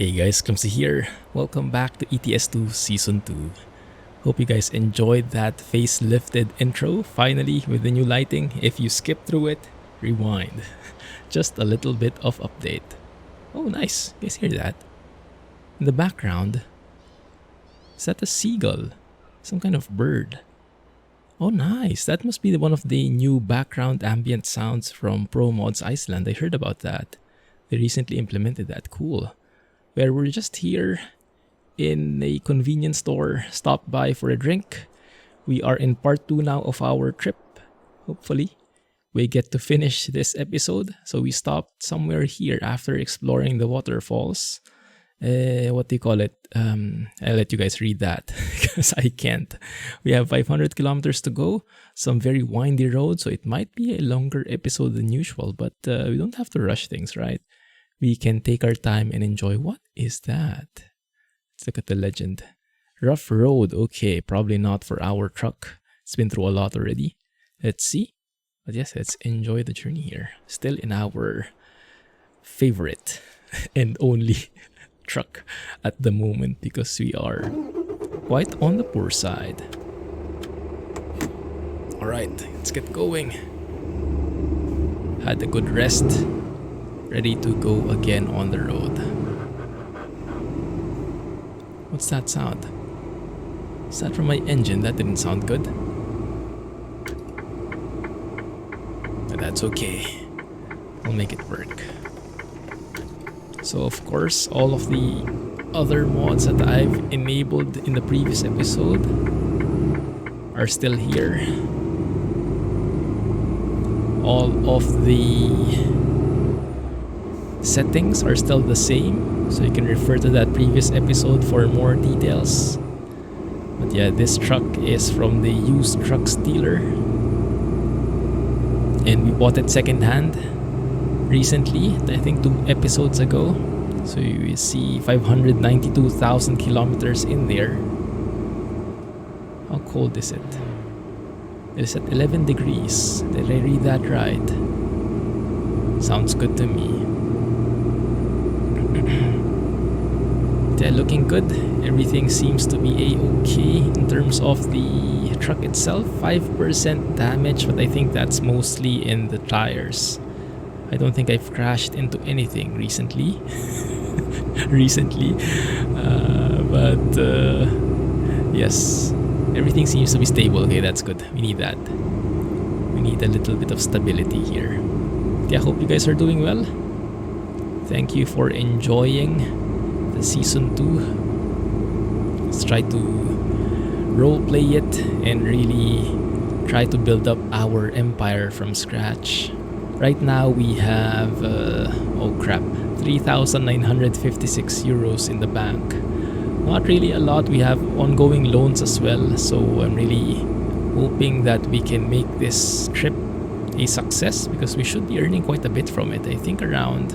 Hey guys, Clumsy here. Welcome back to ETS2 Season 2. Hope you guys enjoyed that facelifted intro, finally, with the new lighting. If you skip through it, rewind. Just a little bit of update. Oh nice, you guys hear that? In the background, is that a seagull? Some kind of bird. Oh nice, that must be one of the new background ambient sounds from ProMods Iceland. I heard about that. They recently implemented that, cool. Where we're just here in a convenience store, stopped by for a drink. We are in part 2 now of our trip. Hopefully, we get to finish this episode. So we stopped somewhere here after exploring the waterfalls. What do you call it? I'll let you guys read that because I can't. We have 500 kilometers to go, some very windy roads, so it might be a longer episode than usual, but we don't have to rush things, right? We can take our time and enjoy. What is that? Let's look at the legend. Rough road. Okay, probably not for our truck. It's been through a lot already. Let's see. But yes, let's enjoy the journey here. Still in our favorite and only truck at the moment because we are quite on the poor side. Alright, let's get going. Had a good rest. Ready to go again on the road. What's that sound? Is that from my engine? That didn't sound good. But that's okay. I'll make it work. So of course, all of the other mods that I've enabled in the previous episode are still here. All of the settings are still the same, so you can refer to that previous episode for more details. But yeah, this truck is from the used trucks dealer, and we bought it secondhand recently, I think 2 episodes ago. So you see 592,000 kilometers in there. How cold is it? It is at 11 degrees. Did I read that right? Sounds good to me. They're looking good. Everything seems to be a-okay in terms of the truck itself. 5% damage, but I think that's mostly in the tires. I don't think I've crashed into anything recently. But yes, everything seems to be stable. Okay, that's good. We need that. We need a little bit of stability here. Yeah, I hope you guys are doing well. Thank you for enjoying the Season 2. Let's try to roleplay it and really try to build up our empire from scratch. Right now we have, 3,956 euros in the bank. Not really a lot. We have ongoing loans as well, so I'm really hoping that we can make this trip a success because we should be earning quite a bit from it. I think around,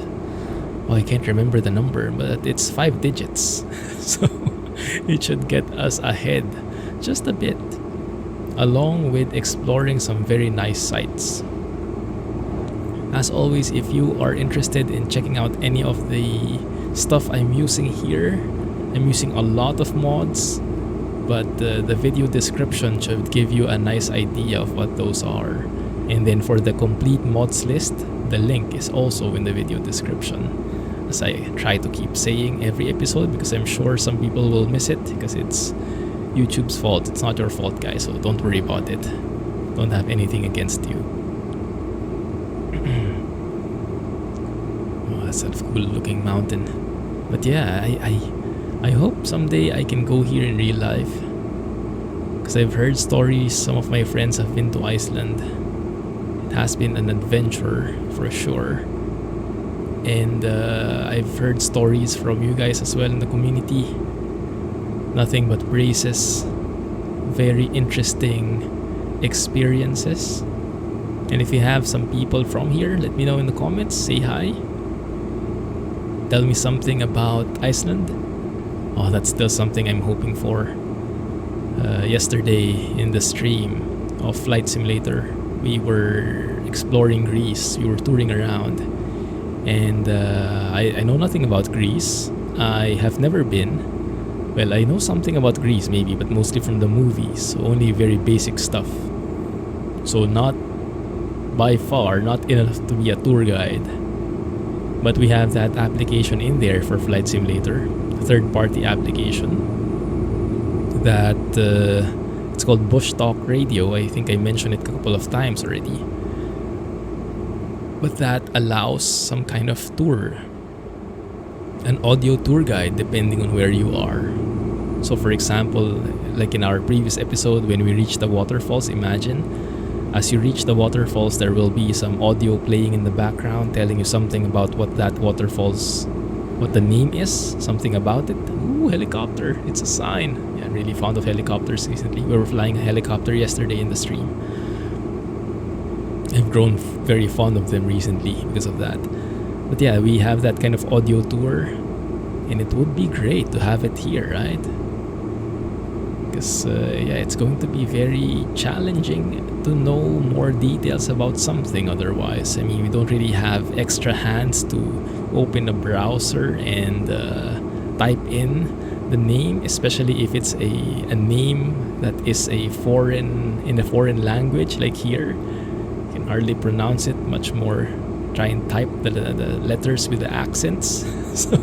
I can't remember the number, but it's 5 digits. So it should get us ahead just a bit, along with exploring some very nice sites. As always, if you are interested in checking out any of the stuff I'm using here, I'm using a lot of mods, but the video description should give you a nice idea of what those are. And then for the complete mods list, the link is also in the video description. As I try to keep saying every episode, because I'm sure some people will miss it because it's YouTube's fault. It's not your fault, guys, so don't worry about it. Don't have anything against you. Oh, that's a cool looking mountain. But yeah, I hope someday I can go here in real life, because I've heard stories. Some of my friends have been to Iceland. It has been an adventure for sure. And I've heard stories from you guys as well in the community. Nothing but praises. Very interesting experiences. And if you have some people from here, let me know in the comments. Say hi. Tell me something about Iceland. Oh, that's still something I'm hoping for. Yesterday in the stream of Flight Simulator, we were exploring Greece. We were touring around. And I know nothing about Greece. I have never been. Well, I know something about Greece maybe, but mostly from the movies, so only very basic stuff. So not by far, not enough to be a tour guide. But we have that application in there for Flight Simulator, third-party application. That it's called Bush Talk Radio. I think I mentioned it a couple of times already. But that allows some kind of tour, an audio tour guide depending on where you are. So for example, like in our previous episode when we reached the waterfalls, imagine as you reach the waterfalls there will be some audio playing in the background telling you something about what that waterfalls, what the name is, something about it. Ooh, helicopter, it's a sign. Yeah, I'm really fond of helicopters recently. We were flying a helicopter yesterday in the stream. I've grown very fond of them recently because of that. But yeah, we have that kind of audio tour, and it would be great to have it here, right? Because yeah, it's going to be very challenging to know more details about something otherwise. I mean, we don't really have extra hands to open a browser and type in the name, especially if it's a name that is in a foreign language like here. You can hardly pronounce it, much more try and type the letters with the accents. So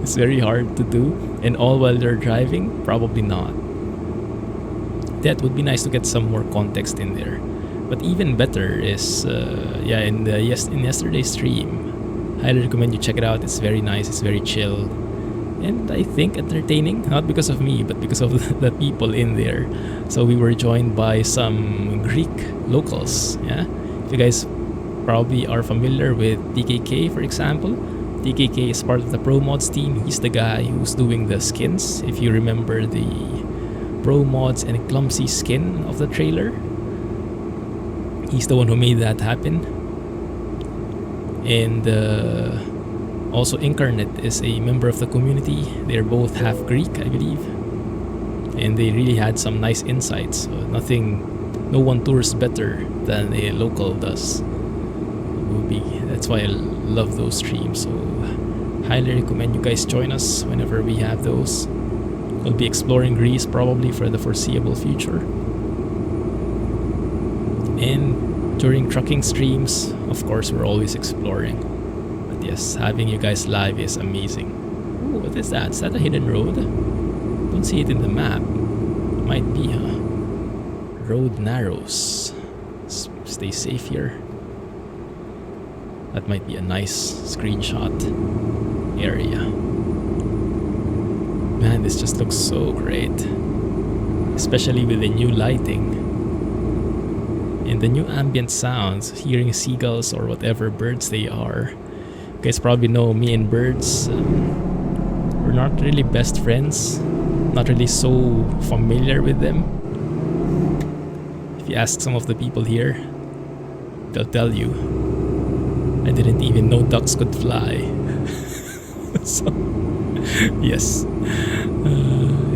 it's very hard to do. And all while you're driving? Probably not. That would be nice to get some more context in there. But even better is, yeah, in yesterday's stream, highly recommend you check it out. It's very nice, it's very chill, and I think entertaining, not because of me, but because of the people in there. So we were joined by some Greek locals, yeah? If you guys probably are familiar with TKK, for example, TKK is part of the ProMods team. He's the guy who's doing the skins. If you remember the ProMods and Clumsy skin of the trailer, he's the one who made that happen. And also Incarnate is a member of the community. They're both half Greek, I believe, and they really had some nice insights. So no one tours better than a local does. That's why I love those streams. So highly recommend you guys join us whenever we have those. We'll be exploring Greece probably for the foreseeable future. And during trucking streams, of course, we're always exploring. But yes, having you guys live is amazing. Ooh, what is that? Is that a hidden road? Don't see it in the map. Might be, huh? Road narrows. Stay safe here. That might be a nice screenshot area. Man, this just looks so great. Especially with the new lighting. And the new ambient sounds, hearing seagulls or whatever birds they are. You guys probably know me and birds. We're not really best friends. Not really so familiar with them. If you ask some of the people here, they'll tell you, I didn't even know ducks could fly. So, yes.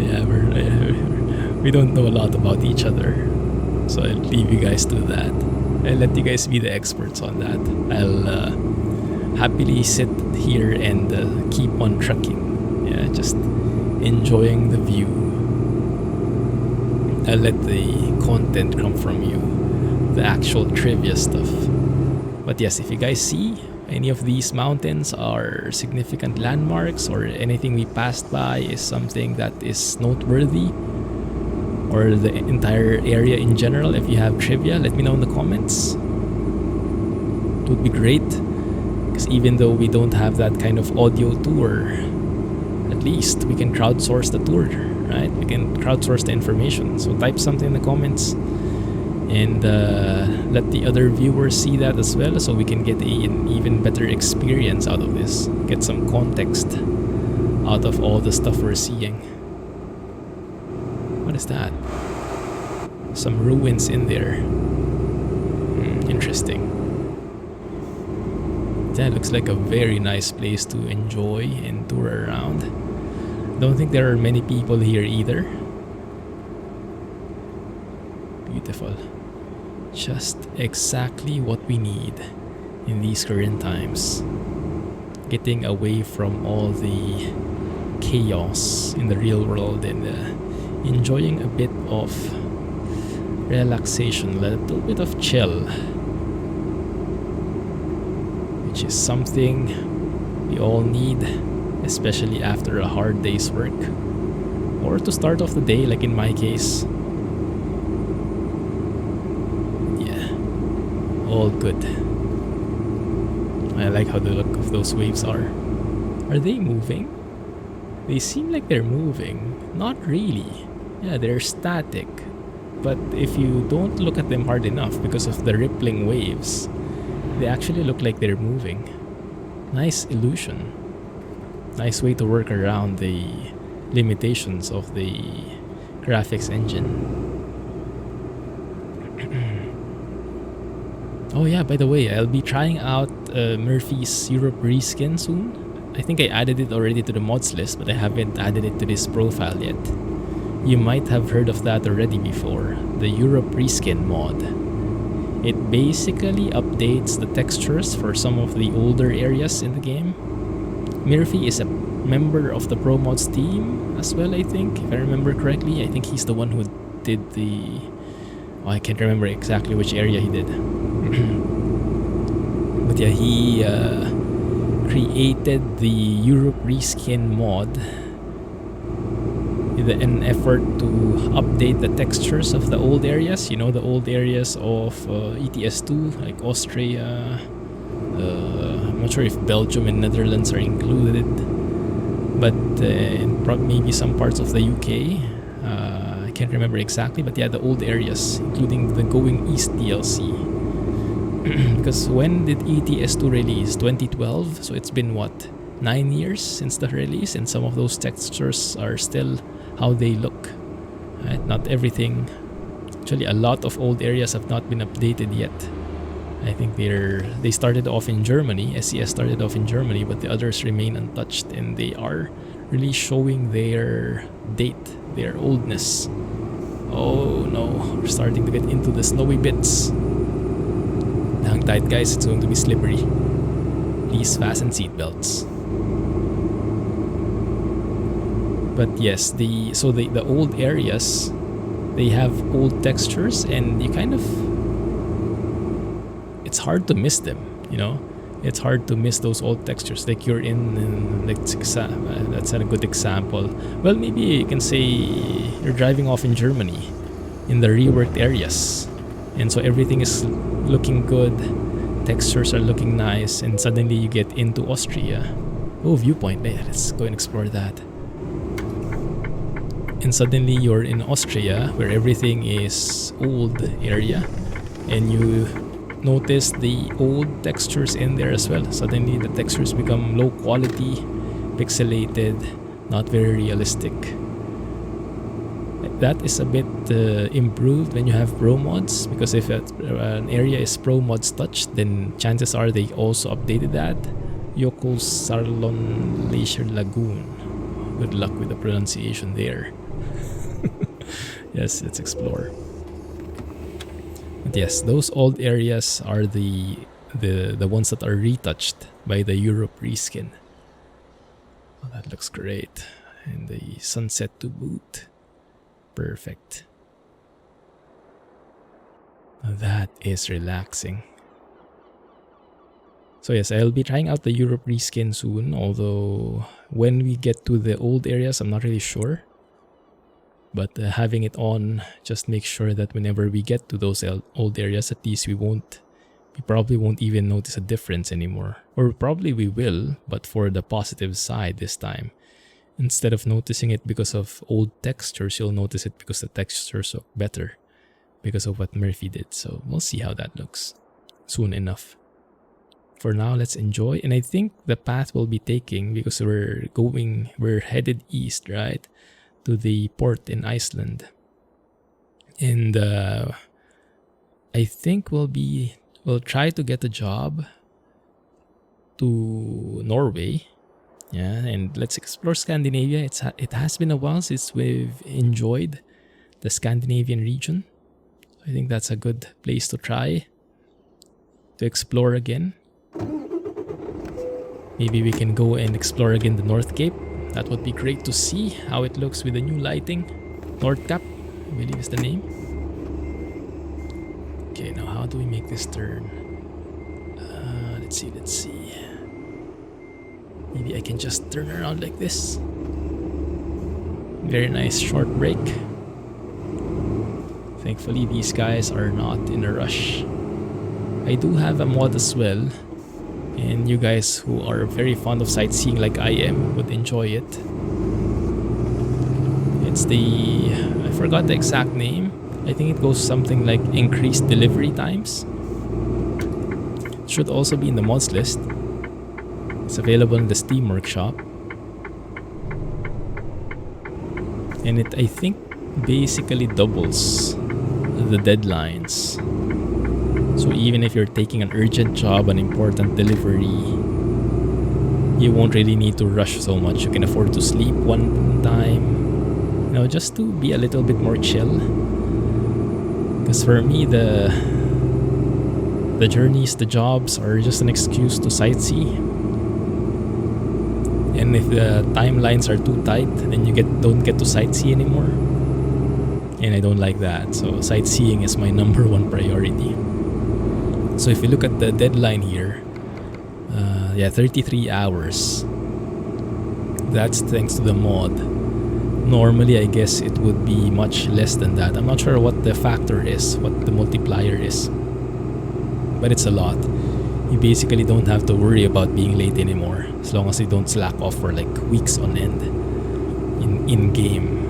Yeah, we don't know a lot about each other. So I'll leave you guys to that. I'll let you guys be the experts on that. I'll happily sit here and keep on trekking. Yeah, just enjoying the view. I'll let the content come from you, the actual trivia stuff. But yes, if you guys see any of these mountains are significant landmarks or anything we passed by is something that is noteworthy, or the entire area in general, if you have trivia, let me know in the comments. It would be great, because even though we don't have that kind of audio tour, at least we can crowdsource the tour, right? We can crowdsource the information. So type something in the comments and let the other viewers see that as well, so we can get an even better experience out of this, get some context out of all the stuff we're seeing. What is that? Some ruins in there. Interesting. That looks like a very nice place to enjoy and tour around. Don't think there are many people here either. Beautiful. Just exactly what we need in these current times. Getting away from all the chaos in the real world and enjoying a bit of relaxation, a little bit of chill, which is something we all need, especially after a hard day's work, or to start off the day like in my case. Yeah, all good. I like how the look of those waves are. Are they moving? They seem like they're moving. Not really. Yeah, they're static. But if you don't look at them hard enough because of the rippling waves, they actually look like they're moving. Nice illusion. Nice way to work around the limitations of the graphics engine. Oh yeah, by the way, I'll be trying out Murphy's Europe reskin soon. I think I added it already to the mods list, but I haven't added it to this profile yet. You might have heard of that already before, the Europe reskin mod. It basically updates the textures for some of the older areas in the game. Murphy is a member of the ProMods team as well, I think, if I remember correctly. I think he's the one who did the... Oh, I can't remember exactly which area he did. But yeah, he created the Europe reskin mod with an effort to update the textures of the old areas. You know, the old areas of ETS2, like Austria. I'm not sure if Belgium and Netherlands are included, but maybe some parts of the UK. I can't remember exactly, but yeah, the old areas, including the Going East DLC. Because when did ETS2 release? 2012, so it's been what, 9 years since the release, and some of those textures are still how they look. Right? Not everything. Actually, a lot of old areas have not been updated yet. I think they started off in Germany. SES started off in Germany, but the others remain untouched, and they are really showing their date, their oldness. Oh no, we're starting to get into the snowy bits. Hang tight, guys, it's going to be slippery. Please fasten seatbelts. But yes, the old areas, they have old textures, and you kind of... It's hard to miss them, you know? It's hard to miss those old textures. Like you're that's a good example. Well, maybe you can say you're driving off in Germany in the reworked areas, and so everything is looking good, textures are looking nice, and suddenly you get into Austria. Oh, viewpoint, let's go and explore that. And suddenly you're in Austria, where everything is old area, and you notice the old textures in there as well. Suddenly the textures become low quality, pixelated, not very realistic. That is a bit improved when you have ProMods, because if an area is ProMods touched, then chances are they also updated that. Yoko Sarlon Leisure Lagoon. Good luck with the pronunciation there. Yes, let's explore. But yes, those old areas are the ones that are retouched by the Europe reskin. Oh, that looks great. And the sunset to boot. Perfect. Now that is relaxing. So yes, I'll be trying out the Europe reskin soon, although when we get to the old areas, I'm not really sure. But having it on just makes sure that whenever we get to those old areas, at least we probably won't even notice a difference anymore. Or probably we will, but for the positive side this time. Instead of noticing it because of old textures, you'll notice it because the textures look better because of what Murphy did. So we'll see how that looks soon enough. For now, let's enjoy. And I think the path we'll be taking, because we're headed east, right? To the port in Iceland. And I think we'll try to get a job to Norway. Yeah, and let's explore Scandinavia. It has been a while since we've enjoyed the Scandinavian region. I think that's a good place to try to explore again. Maybe we can go and explore again the North Cape. That would be great to see how it looks with the new lighting. Nordcap, I believe is the name. Okay, now how do we make this turn? Let's see. Maybe I can just turn around like this. Very nice short break. Thankfully, these guys are not in a rush. I do have a mod as well, and you guys who are very fond of sightseeing like I am would enjoy it. It's the... I forgot the exact name. I think it goes something like increased delivery times. It should also be in the mods list. It's available in the Steam Workshop. And it, I think, basically doubles the deadlines. So even if you're taking an urgent job, an important delivery, you won't really need to rush so much. You can afford to sleep one time, you know, just to be a little bit more chill. Because for me, the journeys, the jobs are just an excuse to sightsee. And if the timelines are too tight, then you don't get to sightsee anymore. And I don't like that. So sightseeing is my #1 priority. So if you look at the deadline here, 33 hours. That's thanks to the mod. Normally, I guess it would be much less than that. I'm not sure what the factor is, what the multiplier is. But it's a lot. You basically don't have to worry about being late anymore, as long as you don't slack off for like weeks on end in-game.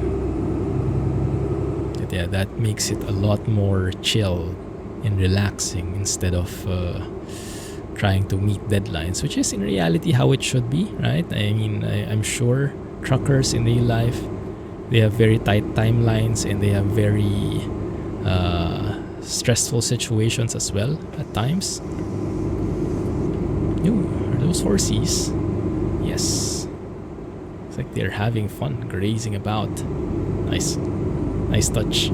But yeah, that makes it a lot more chill and relaxing instead of trying to meet deadlines, which is in reality how it should be, right? I mean, I'm sure truckers in real life, they have very tight timelines and they have very stressful situations as well at times. Ooh, are those horsies? Yes. It's like they're having fun grazing about. Nice. Nice touch.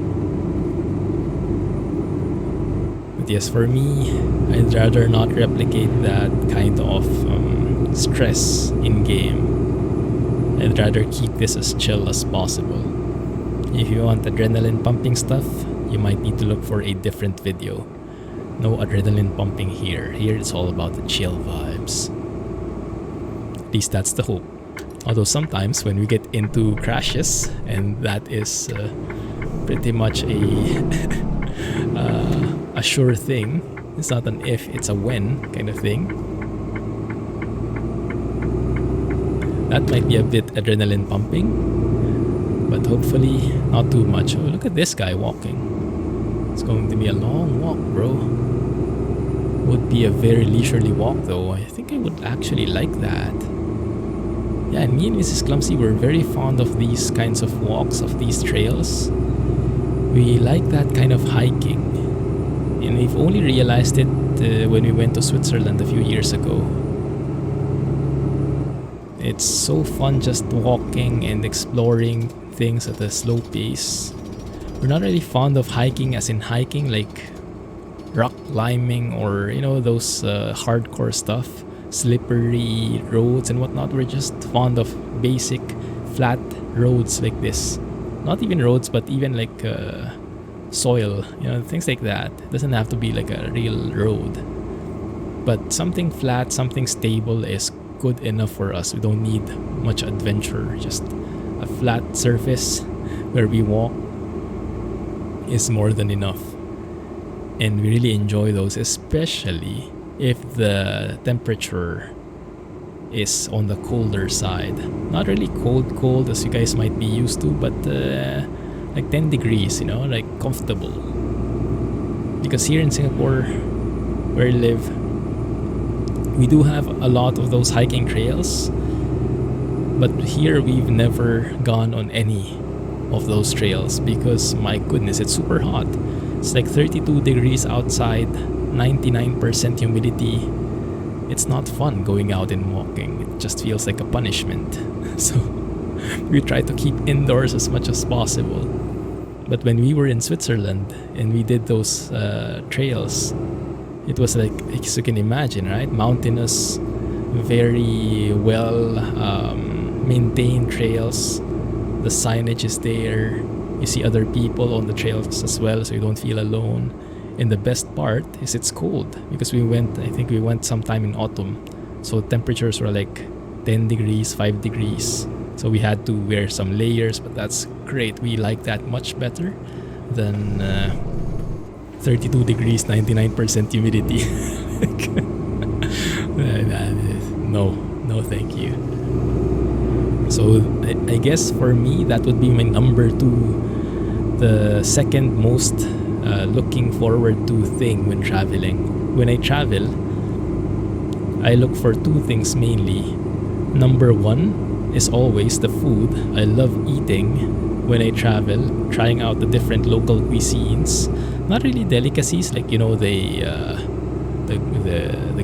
But yes, for me, I'd rather not replicate that kind of stress in game. I'd rather keep this as chill as possible. If you want adrenaline pumping stuff, you might need to look for a different video. No adrenaline pumping here. Here it's all about the chill vibes. At least that's the hope. Although sometimes when we get into crashes, and that is pretty much a sure thing. It's not an if, it's a when kind of thing. That might be a bit adrenaline pumping, but hopefully not too much. Oh, look at this guy walking. It's going to be a long walk, bro. Would be a very leisurely walk though. I think I would actually like that. Yeah, and me and Mrs. Clumsy were very fond of these kinds of walks, of these trails. We like that kind of hiking. And we've only realized it when we went to Switzerland a few years ago. It's so fun just walking and exploring things at a slow pace. We're not really fond of hiking as in hiking, like rock climbing or, you know, those hardcore stuff, slippery roads and whatnot. We're just fond of basic flat roads like this. Not even roads, but even like soil, you know, things like that. It doesn't have to be like a real road, but something flat, something stable is good enough for us. We don't need much adventure. Just a flat surface where we walk is more than enough. And we really enjoy those, especially if the temperature is on the colder side. Not really cold as you guys might be used to, but like 10 degrees, you know, like comfortable. Because here in Singapore, where I live, we do have a lot of those hiking trails, but here we've never gone on any of those trails because, my goodness, it's super hot. It's like 32 degrees outside, 99% humidity. It's not fun going out and walking. It just feels like a punishment. So we try to keep indoors as much as possible. But when we were in Switzerland and we did those trails, it was like, as you can imagine, right? Mountainous, very well maintained trails. The signage is there. You see other people on the trails as well, so you don't feel alone. And the best part is it's cold because I think we went sometime in autumn. So temperatures were like 10 degrees, 5 degrees. So we had to wear some layers, but that's great. We like that much better than 32 degrees, 99% humidity. No, thank you. So I guess for me, that would be my number 2. The second most looking forward to thing when traveling. When I travel, I look for 2 things mainly. Number 1 is always the food. I love eating when I travel, trying out the different local cuisines. Not really delicacies like, you know, the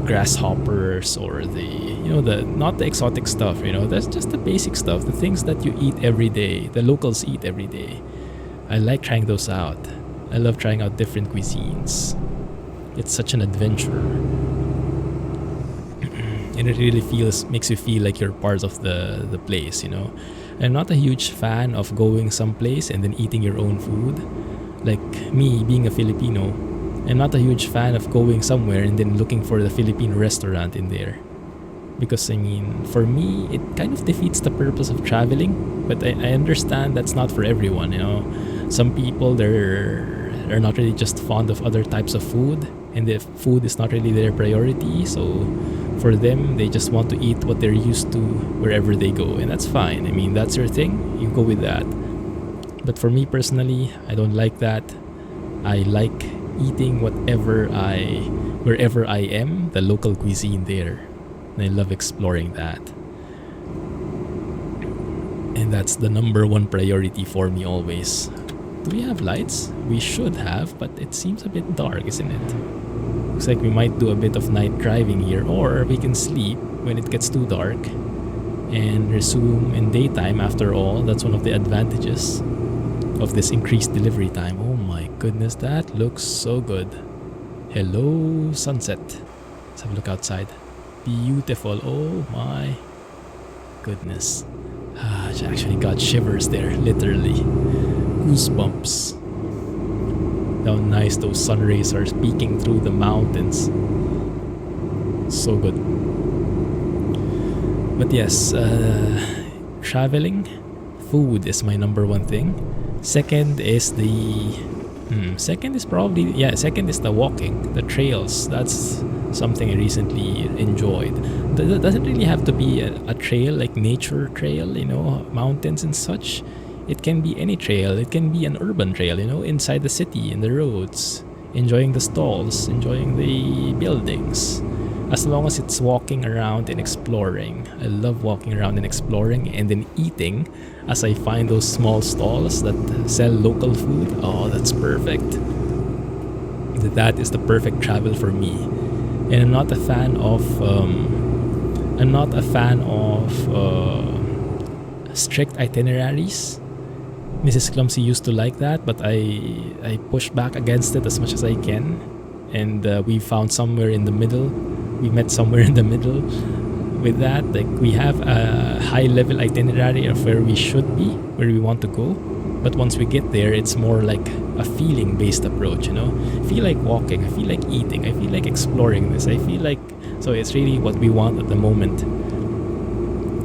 grasshoppers or not the exotic stuff, you know. That's just the basic stuff, the things that you eat every day, the locals eat every day. I like trying those out. I love trying out different cuisines. It's such an adventure. And it really makes you feel like you're part of the place, you know. I'm not a huge fan of going someplace and then eating your own food. Like me, being a Filipino, I'm not a huge fan of going somewhere and then looking for the Philippine restaurant in there. Because, I mean, for me, it kind of defeats the purpose of traveling. But I understand that's not for everyone, you know. Some people, they're not really just fond of other types of food. And the food is not really their priority. So for them, they just want to eat what they're used to wherever they go. And that's fine. I mean, that's your thing. You go with that. But for me personally, I don't like that. I like eating wherever I am, the local cuisine there. And I love exploring that. And that's the number 1 priority for me always. Do we have lights? We should have, but it seems a bit dark, isn't it? Looks like we might do a bit of night driving here, or we can sleep when it gets too dark and resume in daytime. After all, that's one of the advantages of this increased delivery time. Oh my goodness, that looks so good. Hello, sunset. Let's have a look outside. Beautiful. Oh my goodness. I actually got shivers there, literally. Goosebumps. How nice those sun rays are peeking through the mountains. So good. But yes, traveling, food is my number 1 thing. Second is second is the walking, the trails. That's something I recently enjoyed. It doesn't really have to be a trail, like nature trail, you know, mountains and such. It can be any trail. It can be an urban trail, you know, inside the city, in the roads, enjoying the stalls, enjoying the buildings. As long as it's walking around and exploring. I love walking around and exploring and then eating as I find those small stalls that sell local food. Oh, that's perfect. That is the perfect travel for me. And I'm not a fan of strict itineraries. Mrs. Clumsy used to like that, but I pushed back against it as much as I can. And we found somewhere in the middle. We met somewhere in the middle with that. Like, we have a high-level itinerary of where we should be, where we want to go. But once we get there, it's more like a feeling-based approach, you know? I feel like walking, I feel like eating, I feel like exploring this. So it's really what we want at the moment.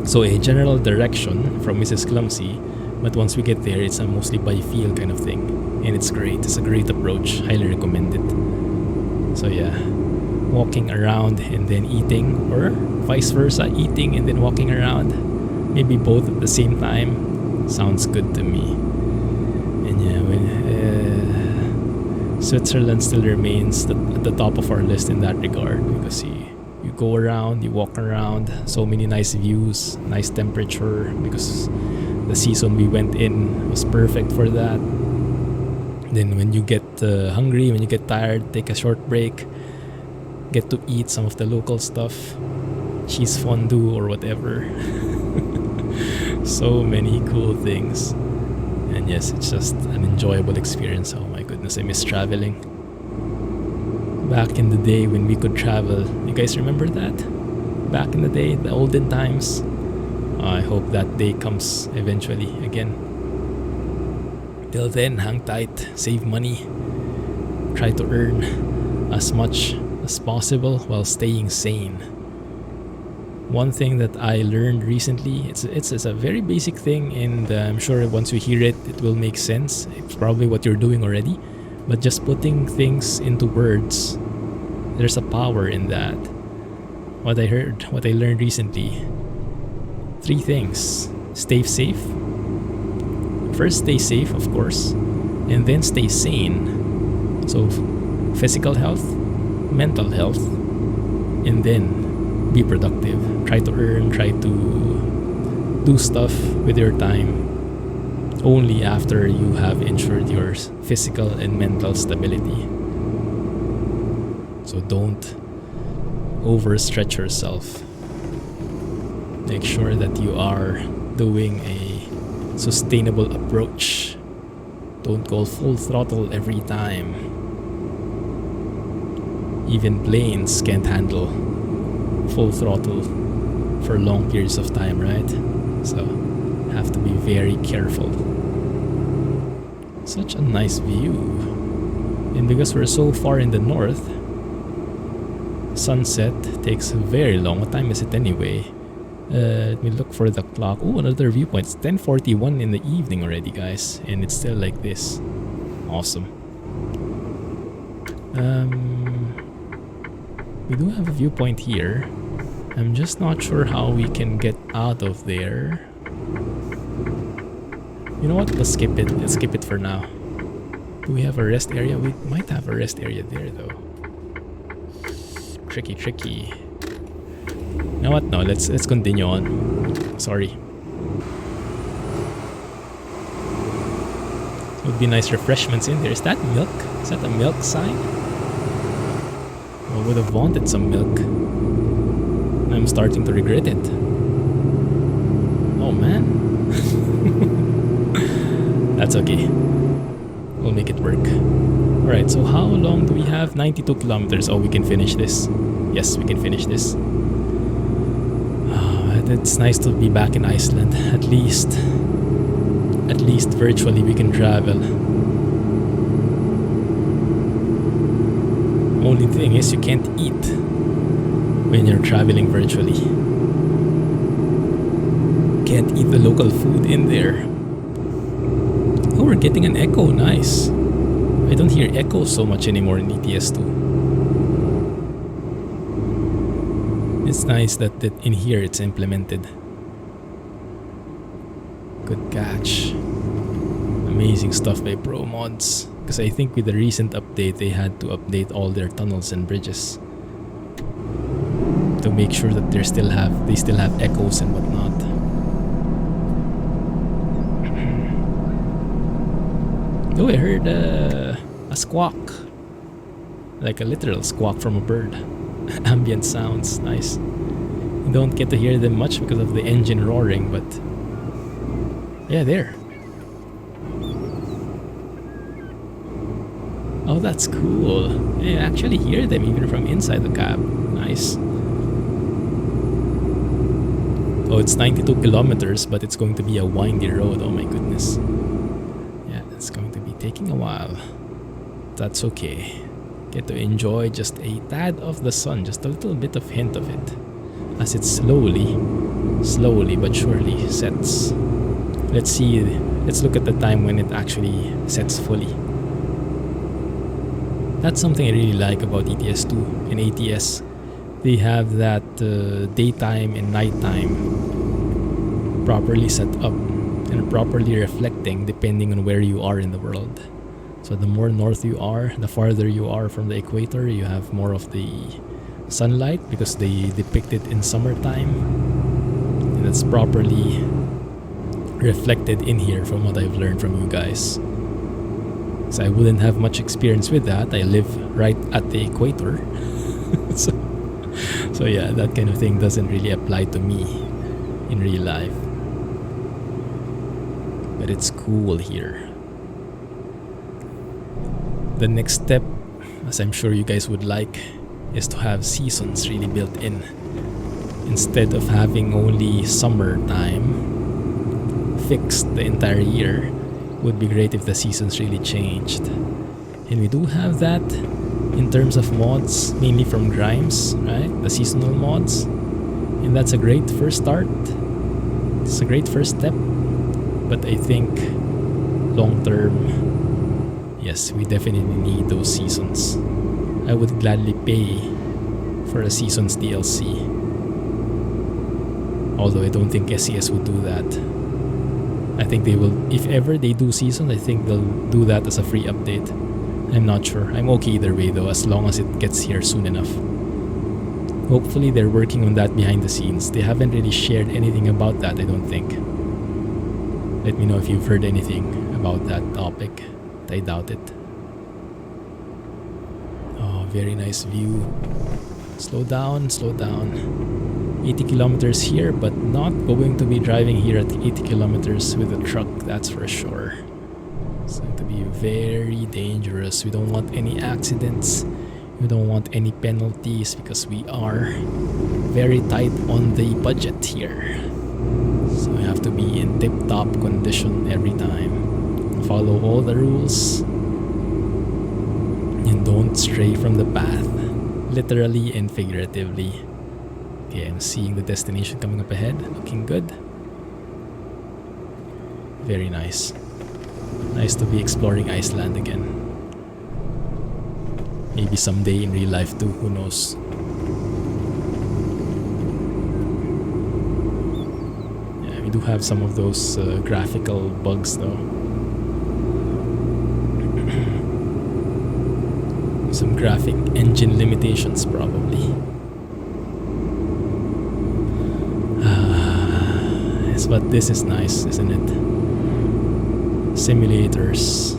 So a general direction from Mrs. Clumsy, but once we get there, it's a mostly by feel kind of thing. And it's great. It's a great approach. Highly recommend it. So yeah, walking around and then eating, or vice versa, eating and then walking around. Maybe both at the same time. Sounds good to me. And yeah, Switzerland still remains at the top of our list in that regard, because you go around, you walk around, so many nice views, nice temperature, because the season we went in was perfect for that. Then when you get hungry, when you get tired, take a short break, get to eat some of the local stuff, cheese fondue or whatever. So many cool things. And yes, it's just an enjoyable experience. Oh my goodness, I miss traveling. Back in the day when we could travel. You guys remember that? Back in the day, the olden times. I hope that day comes eventually again. Till then, hang tight, save money, try to earn as much as possible while staying sane. One thing that I learned recently, it's a very basic thing, and I'm sure once you hear it, it will make sense. It's probably what you're doing already, but just putting things into words, there's a power in that. What I learned recently, 3 things. Stay safe. First, stay safe, of course, and then stay sane. So, physical health, mental health, and then be productive. Try to earn, try to do stuff with your time only after you have ensured your physical and mental stability. So don't overstretch yourself. Make sure that you are doing a sustainable approach. Don't go full throttle every time. Even planes can't handle full throttle for long periods of time, right? So have to be very careful. Such a nice view. And because we're so far in the north, sunset takes very long. What time is it anyway? Let me look for the clock. Oh, another viewpoint. It's 10:41 in the evening already, guys, and it's still like this. Awesome. We do have a viewpoint here. I'm just not sure how we can get out of there. You know what? Let's skip it. Let's skip it for now. Do we have a rest area? We might have a rest area there, though. Tricky. You know what? No, let's continue on. Sorry. Would be nice refreshments in there. Is that milk? Is that a milk sign? I would have wanted some milk. I'm starting to regret it. Oh man. That's okay. We'll make it work. Alright, so how long do we have? 92 kilometers. Oh, we can finish this. Yes, we can finish this. It's nice to be back in Iceland. At least virtually we can travel. Only thing is you can't eat when you're traveling virtually. Can't eat the local food in there. Oh, we're getting an echo. Nice. I don't hear echoes so much anymore in ETS2. It's nice that in here it's implemented. Good catch. Amazing stuff by ProMods. Because I think with the recent update, they had to update all their tunnels and bridges to make sure that they still have echoes and whatnot. Oh, I heard a squawk, like a literal squawk from a bird. Ambient sounds, nice. You don't get to hear them much because of the engine roaring, but yeah, there. Oh, that's cool. You actually hear them even from inside the cab. Nice. Oh, it's 92 kilometers, but it's going to be a windy road. Oh my goodness. Yeah, it's going to be taking a while. That's okay. Get to enjoy just a tad of the sun, just a little bit of hint of it, as it slowly but surely sets. Let's look at the time when it actually sets fully. That's something I really like about ETS2 and ATS. They have that daytime and nighttime properly set up and properly reflecting depending on where you are in the world. So the more north you are, the farther you are from the equator, you have more of the sunlight because they depict it in summertime. And it's properly reflected in here from what I've learned from you guys. So I wouldn't have much experience with that. I live right at the equator. so yeah, that kind of thing doesn't really apply to me in real life. But it's cool here. The next step, as I'm sure you guys would like, is to have seasons really built in instead of having only summertime fixed the entire year. Would be great if the seasons really changed. And we do have that in terms of mods, mainly from Grimes, right? The seasonal mods. And that's a great first start. It's a great first step. But I think long term, yes, we definitely need those seasons. I would gladly pay for a season's DLC. Although I don't think SES would do that. I think they will, if ever they do seasons, I think they'll do that as a free update. I'm not sure. I'm okay either way though, as long as it gets here soon enough. Hopefully they're working on that behind the scenes. They haven't really shared anything about that, I don't think. Let me know if you've heard anything about that topic. I doubt it. Oh, very nice view. Slow down, slow down. 80 kilometers here, but not going to be driving here at 80 kilometers with a truck, that's for sure. It's going to be very dangerous. We don't want any accidents. We don't want any penalties because we are very tight on the budget here. So we have to be in tip-top condition every time. Follow all the rules. And don't stray from the path. Literally and figuratively. Okay, I'm seeing the destination coming up ahead. Looking good. Very nice. Nice to be exploring Iceland again. Maybe someday in real life too, who knows. Yeah, we do have some of those graphical bugs though. Some graphic engine limitations probably. Yes, but this is nice, isn't it? Simulators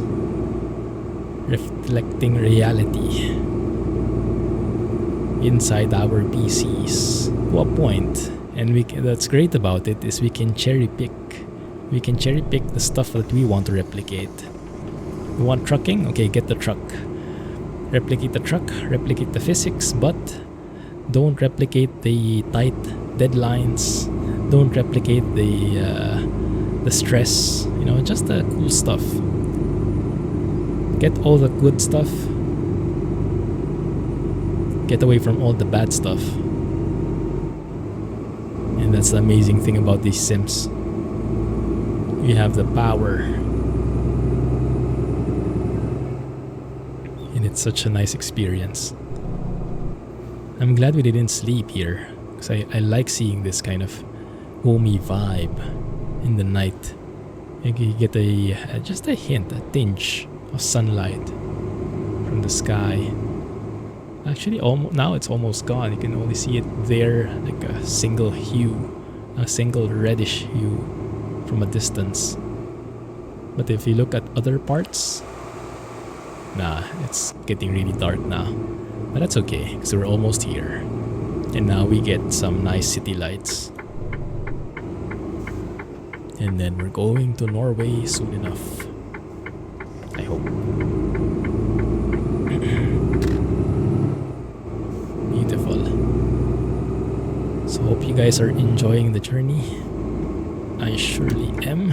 reflecting reality inside our PCs to a point. And that's great about it is we can cherry pick. We can cherry pick the stuff that we want to replicate. You want trucking? Okay, get the truck. Replicate the truck, replicate the physics, but don't replicate the tight deadlines. Don't replicate the stress. You know, just the cool stuff. Get all the good stuff. Get away from all the bad stuff. And that's the amazing thing about these sims. You have the power. And it's such a nice experience. I'm glad we didn't sleep here. Because I like seeing this kind of homey vibe in the night. You get just a hint, a tinge of sunlight from the sky. Actually, now it's almost gone. You can only see it there, like a single hue, a single reddish hue from a distance. But if you look at other parts, nah, it's getting really dark now. But that's okay, because we're almost here. And now we get some nice city lights. And then we're going to Norway soon enough. I hope. Beautiful. So hope you guys are enjoying the journey. I surely am.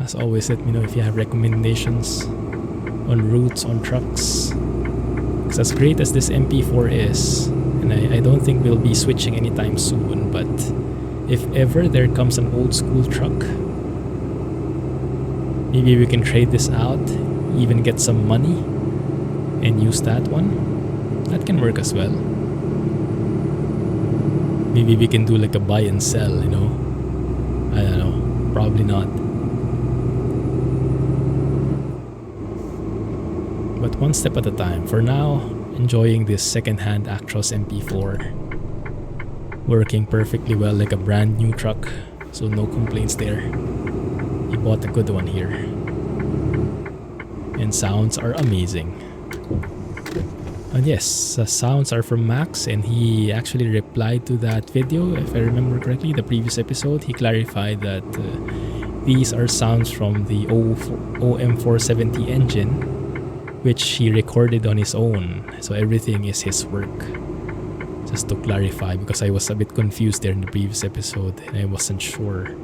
As always, let me know if you have recommendations on routes, on trucks. Because as great as this MP4 is, and I don't think we'll be switching anytime soon, but if ever there comes an old school truck, maybe we can trade this out, even get some money, and use that one. That can work as well. Maybe we can do like a buy and sell, you know? I don't know. Probably not. But one step at a time. For now, enjoying this second-hand Actros MP4. Working perfectly well like a brand new truck. So no complaints there. You bought a good one here. And sounds are amazing. And yes, the sounds are from Max, and he actually replied to that video, if I remember correctly, the previous episode. He clarified that these are sounds from the OM470 engine, which he recorded on his own. So everything is his work. Just to clarify, because I was a bit confused there in the previous episode and I wasn't sure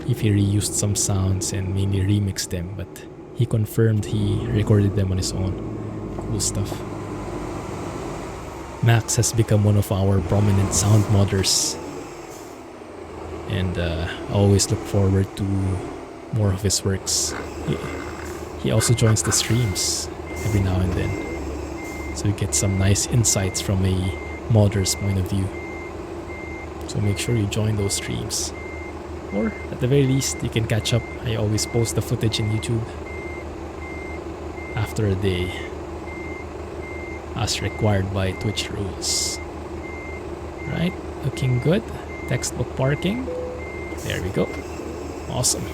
if he reused some sounds and mainly remixed them, but he confirmed he recorded them on his own. Cool stuff. Max has become one of our prominent sound modders, and I always look forward to more of his works. He also joins the streams every now and then, so you get some nice insights from a modder's point of view. So make sure you join those streams, or at the very least you can catch up. I always post the footage in YouTube after a day, as required by Twitch rules. Right, looking good. Textbook parking. There we go. Awesome.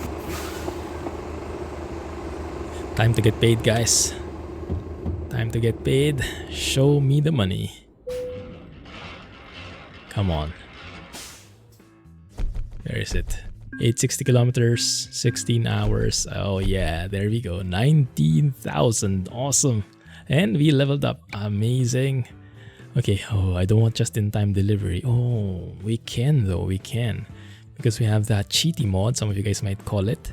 Time to get paid, guys. Time to get paid. Show me the money. Come on. Where is it? 860 kilometers, 16 hours. Oh yeah, there we go. 19,000. Awesome. And we leveled up. Amazing. Okay, I don't want just-in-time delivery. Oh, we can though, we can. Because we have that cheaty mod, some of you guys might call it.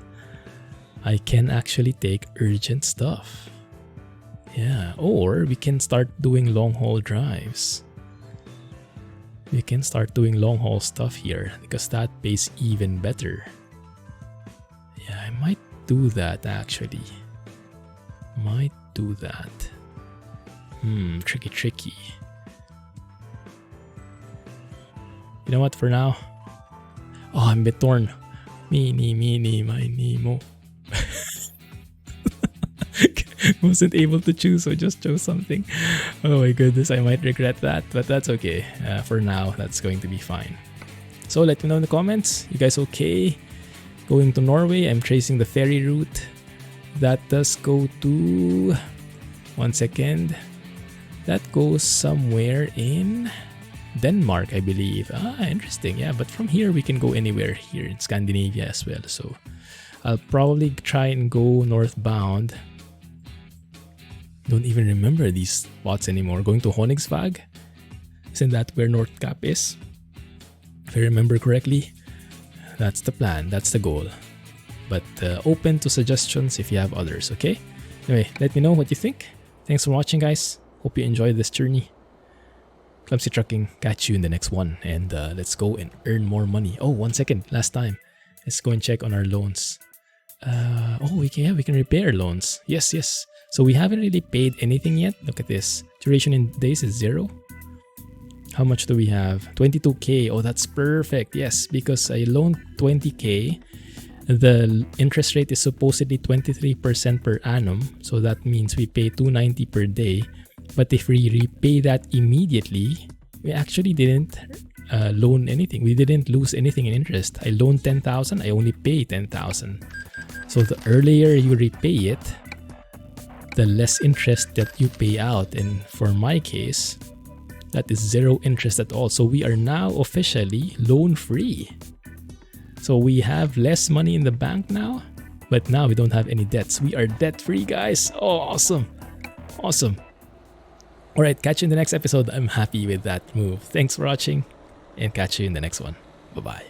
I can actually take urgent stuff. Yeah, or we can start doing long-haul drives. We can start doing long-haul stuff here because that pays even better. Yeah, I might do that actually. Might do that. Tricky. You know what, for now? Oh, I'm a bit torn. Meeny, miny, mo. Wasn't able to choose, so just chose something. Oh my goodness, I might regret that, but that's okay. For now, that's going to be fine. So let me know in the comments. You guys okay? Going to Norway, I'm tracing the ferry route. That does go to... One second. That goes somewhere in Denmark, I believe. Interesting. Yeah, but from here we can go anywhere here in Scandinavia as well. So I'll probably try and go northbound. Don't even remember these spots anymore. Going to Honigsvag? Isn't that where North Cap is? If I remember correctly, that's the plan. That's the goal. But open to suggestions if you have others, okay? Anyway, let me know what you think. Thanks for watching, guys. Hope you enjoyed this journey. Clumsy Trucking, catch you in the next one. And let's go and earn more money. Oh, 1 second. Last time. Let's go and check on our loans. We can repair loans. Yes. So we haven't really paid anything yet. Look at this. Duration in days is 0. How much do we have? 22k. Oh, that's perfect. Yes, because I loaned 20k. The interest rate is supposedly 23% per annum. So that means we pay 290 per day. But if we repay that immediately, we actually didn't loan anything. We didn't lose anything in interest. I loaned 10,000. I only pay 10,000. So the earlier you repay it, the less interest that you pay out. And for my case, that is 0 interest at all. So we are now officially loan free. So we have less money in the bank now, but now we don't have any debts. We are debt free, guys. Oh, awesome. Alright, catch you in the next episode. I'm happy with that move. Thanks for watching and catch you in the next one. Bye-bye.